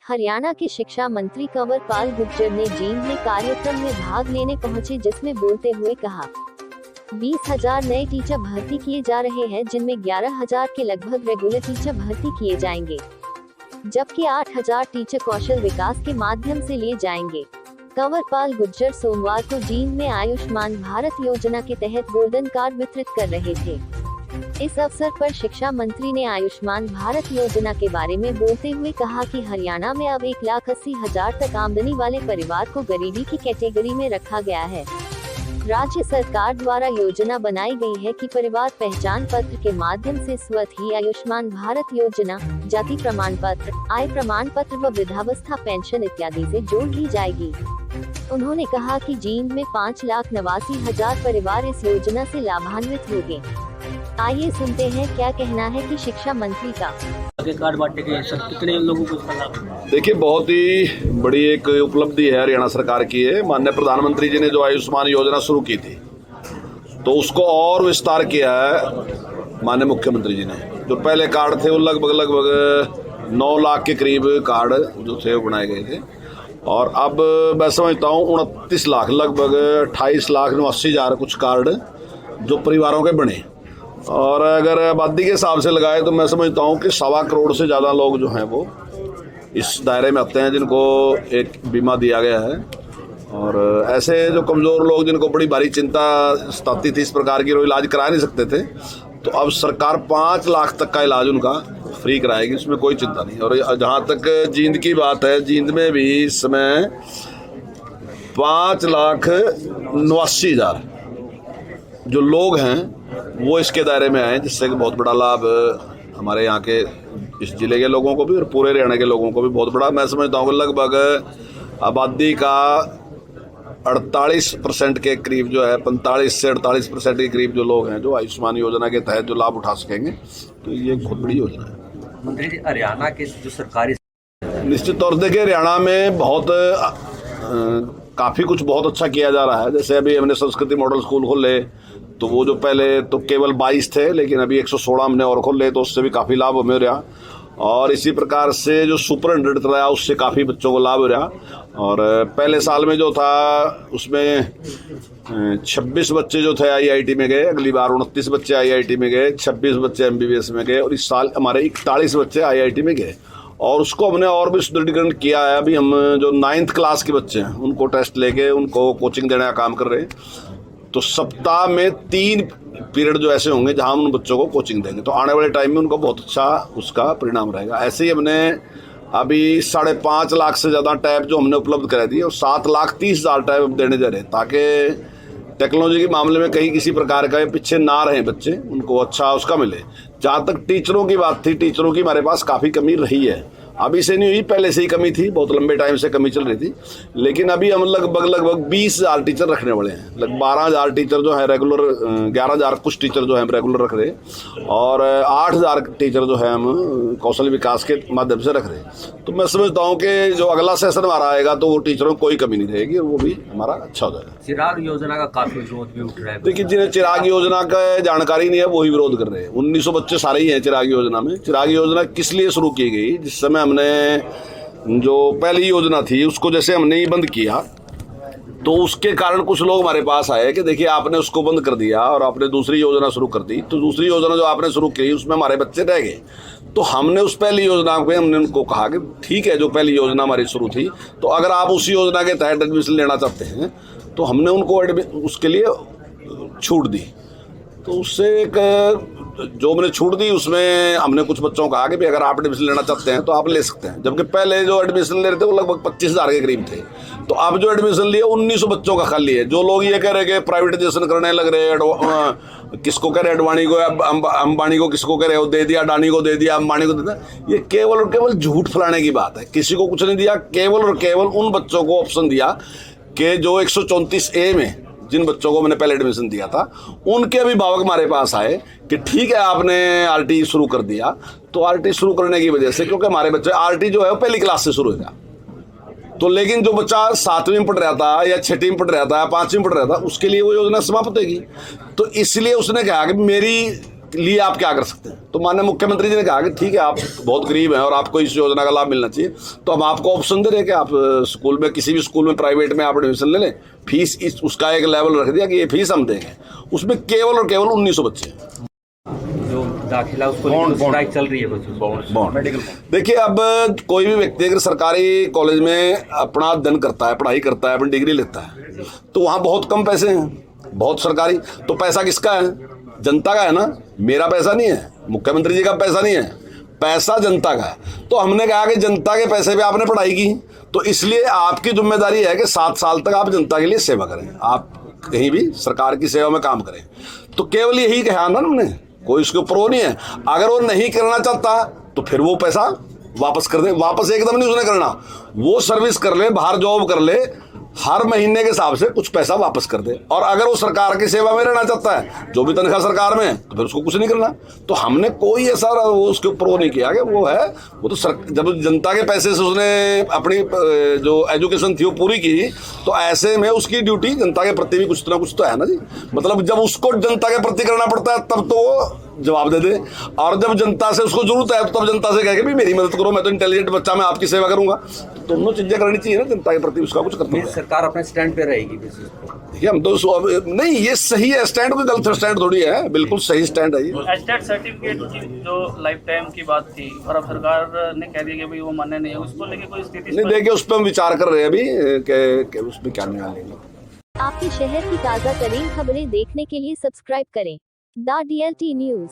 हरियाणा के शिक्षा मंत्री कंवर पाल गुर्जर ने जींद में कार्यक्रम में भाग लेने पहुंचे, जिसमें बोलते हुए कहा 20,000 नए टीचर भर्ती किए जा रहे हैं, जिनमें 11,000 के लगभग रेगुलर टीचर भर्ती किए जाएंगे, जबकि 8,000 टीचर कौशल विकास के माध्यम से लिए जाएंगे। कंवर पाल गुर्जर सोमवार को जींद में आयुष्मान भारत योजना के तहत गोल्डन कार्ड वितरित कर रहे थे। इस अवसर पर शिक्षा मंत्री ने आयुष्मान भारत योजना के बारे में बोलते हुए कहा कि हरियाणा में अब 1,80,000 तक आमदनी वाले परिवार को गरीबी की कैटेगरी में रखा गया है। राज्य सरकार द्वारा योजना बनाई गई है कि परिवार पहचान पत्र के माध्यम से स्वतः ही आयुष्मान भारत योजना, जाति प्रमाण पत्र, आय प्रमाण पत्र व वृद्धावस्था पेंशन इत्यादि से जोड़ ली जाएगी। उन्होंने कहा कि जींद में 5,89,000 परिवार इस योजना से लाभान्वित होंगे। आइए सुनते हैं क्या कहना है कि शिक्षा मंत्री का। कार्ड बांटे गए, सब कितने लोगों को इसका लाभ? देखिए, बहुत ही बड़ी एक उपलब्धि है हरियाणा सरकार की है। माननीय प्रधानमंत्री जी ने जो आयुष्मान योजना शुरू की थी, तो उसको और विस्तार किया है माननीय मुख्यमंत्री जी ने। जो पहले कार्ड थे वो लगभग 9 लाख के करीब कार्ड जो थे वो बनाए गए थे, और अब मैं समझता हूँ 29 लाख, लगभग 28,89,000 कुछ कार्ड जो परिवारों के बने। और अगर आबादी के हिसाब से लगाए तो मैं समझता हूँ कि 1.25 करोड़ से ज़्यादा लोग जो हैं वो इस दायरे में आते हैं, जिनको एक बीमा दिया गया है। और ऐसे जो कमज़ोर लोग, जिनको बड़ी भारी चिंता सताती थी इस प्रकार की, वो इलाज करा नहीं सकते थे, तो अब सरकार 5 लाख तक का इलाज उनका फ्री कराएगी, उसमें कोई चिंता नहीं। और जहाँ तक जींद की बात है, जींद में भी इस समय 5,89,000 जो लोग हैं वो इसके दायरे में आए, जिससे कि बहुत बड़ा लाभ हमारे यहाँ के इस जिले के लोगों को भी और पूरे हरियाणा के लोगों को भी बहुत बड़ा। मैं समझता हूँ कि लगभग आबादी का 48% के करीब जो है, 45 से 48% के करीब जो लोग हैं जो आयुष्मान योजना के तहत जो लाभ उठा सकेंगे, तो ये बहुत बड़ी योजना है। मंत्री जी, हरियाणा के जो सरकारी निश्चित तौर से देखिए, हरियाणा में बहुत काफ़ी कुछ बहुत अच्छा किया जा रहा है। जैसे अभी हमने संस्कृति मॉडल स्कूल खोले, तो वो जो पहले तो केवल 22 थे, लेकिन अभी 116 हमने और खोले, तो उससे भी काफ़ी लाभ हमें हो रहा। और इसी प्रकार से जो सुपर 100 चलाया, उससे काफ़ी बच्चों को लाभ हो रहा। और पहले साल में जो था उसमें 26 बच्चे जो थे IIT में गए, अगली बार 29 बच्चे IIT में गए, 26 बच्चे MBBS में गए, और इस साल हमारे 41 बच्चे IIT में गए। और उसको हमने और भी सुदृढ़ीकरण किया है। अभी हम जो 9th क्लास के बच्चे हैं उनको टेस्ट लेके उनको कोचिंग देने का काम कर रहे हैं। तो सप्ताह में 3 पीरियड जो ऐसे होंगे जहां हम उन बच्चों को कोचिंग देंगे, तो आने वाले टाइम में उनको बहुत अच्छा उसका परिणाम रहेगा। ऐसे ही हमने अभी 5.5 लाख से ज़्यादा टैब जो हमने उपलब्ध करा दिए, और 7,30,000 टैब देने जा रहे हैं, ताकि टेक्नोलॉजी के मामले में कहीं किसी प्रकार का पीछे ना रहें बच्चे, उनको अच्छा उसका मिले। जहाँ तक टीचरों की बात थी, टीचरों की हमारे पास काफ़ी कमी रही है। अभी से नहीं हुई, पहले से ही कमी थी, बहुत लंबे टाइम से कमी चल रही थी। लेकिन अभी हम लगभग 20,000 टीचर रखने वाले हैं। लगभग 12,000 टीचर जो है रेगुलर, 11,000 कुछ टीचर जो है हम रेगुलर रख रहे हैं, और 8,000 टीचर जो है हम कौशल विकास के माध्यम से रख रहे हैं। तो मैं समझता हूँ कि जो अगला सेशन हमारा आएगा, तो वो टीचरों को कोई कमी नहीं रहेगी, और वो भी हमारा अच्छा हो जाएगा। चिराग योजना का काफी विरोध भी उठ रहा है। देखिए, जिन्हें चिराग योजना का जानकारी नहीं है वही विरोध कर रहे हैं। 1900 बच्चे सारे ही हैं चिराग योजना में। चिराग योजना किस लिए शुरू की गई? जिस समय हमने जो पहली योजना थी उसको जैसे हमने ही बंद किया, तो उसके कारण कुछ लोग हमारे पास आए कि देखिए, आपने उसको बंद कर दिया और आपने दूसरी योजना शुरू कर दी, तो दूसरी योजना जो आपने शुरू की उसमें हमारे बच्चे रह गए। तो हमने उस पहली योजना पे हमने उनको कहा कि ठीक है, जो पहली योजना हमारी शुरू थी, तो अगर आप उसी योजना के तहत एडमिशन लेना चाहते हैं, तो हमने उनको उसके लिए छूट दी। तो उससे एक जो मैंने छूट दी, उसमें हमने कुछ बच्चों को कहा कि भाई अगर आप एडमिशन लेना चाहते हैं तो आप ले सकते हैं। जबकि पहले जो एडमिशन ले रहे थे वो लगभग 25,000 के करीब थे। तो अब जो एडमिशन लिए 1900 बच्चों का खाली है। जो लोग ये कह रहे कि प्राइवेटाइजेशन करने लग रहे हैं, किसको कह रहे अडवाणी को, अंबानी को किसको कह रहे हो, दे दिया अडानी को, दे दिया अंबानी को, दे दिया, ये केवल और केवल झूठ फैलाने की बात है। किसी को कुछ नहीं दिया, केवल और केवल उन बच्चों को ऑप्शन दिया कि जो 134A में जिन बच्चों को मैंने पहले एडमिशन दिया था, उनके अभिभावक हमारे पास आए कि ठीक है, आपने RT शुरू कर दिया। तो RT शुरू करने की वजह से, क्योंकि हमारे बच्चे RT जो है वो पहली क्लास से शुरू होगा, तो लेकिन जो बच्चा 7वीं में पढ़ रहा था या 6वीं में पढ़ रहा था या 5वीं में पढ़ रहा था, उसके लिए वो योजना समाप्त होगी। तो इसलिए उसने कहा कि मेरी लिए आप क्या कर सकते हैं? तो माननीय मुख्यमंत्री जी ने कहा कि ठीक है, आप बहुत गरीब हैं और आपको इस योजना का लाभ मिलना चाहिए, तो हम आपको ऑप्शन दे रहे हैं कि आप स्कूल में, किसी भी स्कूल में प्राइवेट में आप एडमिशन ले लें, फीस उसका एक लेवल रख दिया कि ये फीस हम देंगे। उसमें केवल और केवल 1900 बच्चे हैं। जो दाखिला उसको स्ट्राइक चल रही है बच्चों मेडिकल। देखिए, अब कोई भी व्यक्ति अगर सरकारी कॉलेज में अपना अध्ययन करता है, पढ़ाई करता है, अपनी डिग्री लेता है, तो वहाँ बहुत कम पैसे हैं, बहुत सरकारी। तो पैसा किसका है? जनता का है ना, मेरा पैसा नहीं है, मुख्यमंत्री जी का पैसा नहीं है, पैसा जनता का है। तो हमने कहा कि जनता के पैसे पे आपने पढ़ाई की, तो इसलिए आपकी जिम्मेदारी है कि 7 साल तक आप जनता के लिए सेवा करें, आप कहीं भी सरकार की सेवा में काम करें। तो केवल यही कहा ना हमने, कोई उसके ऊपर वो नहीं है। अगर वो नहीं करना चाहता तो फिर वो पैसा वापस कर दे। वापस एकदम नहीं उसने करना, वो सर्विस कर ले, बाहर जॉब कर ले, हर महीने के हिसाब से कुछ पैसा वापस कर दे। और अगर वो सरकार की सेवा में रहना चाहता है, जो भी तनख्वाह सरकार में है, तो फिर उसको कुछ नहीं करना। तो हमने कोई ऐसा वो उसके ऊपर वो नहीं किया कि वो है, वो तो जब जनता के पैसे से उसने अपनी जो एजुकेशन थी वो पूरी की, तो ऐसे में उसकी ड्यूटी जनता के प्रति भी कुछ ना कुछ तो है ना जी। मतलब जब उसको जनता के प्रति करना पड़ता है तब तो वो जवाब दे दे, और जब जनता से उसको जरूरत है तब जनता से कहे कि भाई मेरी मदद करो, मैं तो इंटेलिजेंट बच्चा, मैं आपकी सेवा करूंगा। तो दोनों चीजें करनी चाहिए ना, जनता के प्रति उसका कुछ करना है। सरकार अपने स्टैंड पे रहेगी। देखिए, हम तो नहीं, ये सही है स्टैंड, कोई गलत स्टैंड थोड़ी है, बिल्कुल सही स्टैंड है ये। एस्टेट सर्टिफिकेट की जो लाइफ टाइम की बात थी और अब सरकार ने कह दिया कि भाई वो मान्य नहीं है, उसको लेके कोई स्थिति नहीं, देखिए उस पर हम विचार कर रहे हैं अभी कि उसमें क्या निर्णय लेंगे। आपके शहर की ताज़ा तरीन खबरें देखने के लिए सब्सक्राइब करें द DLT न्यूज।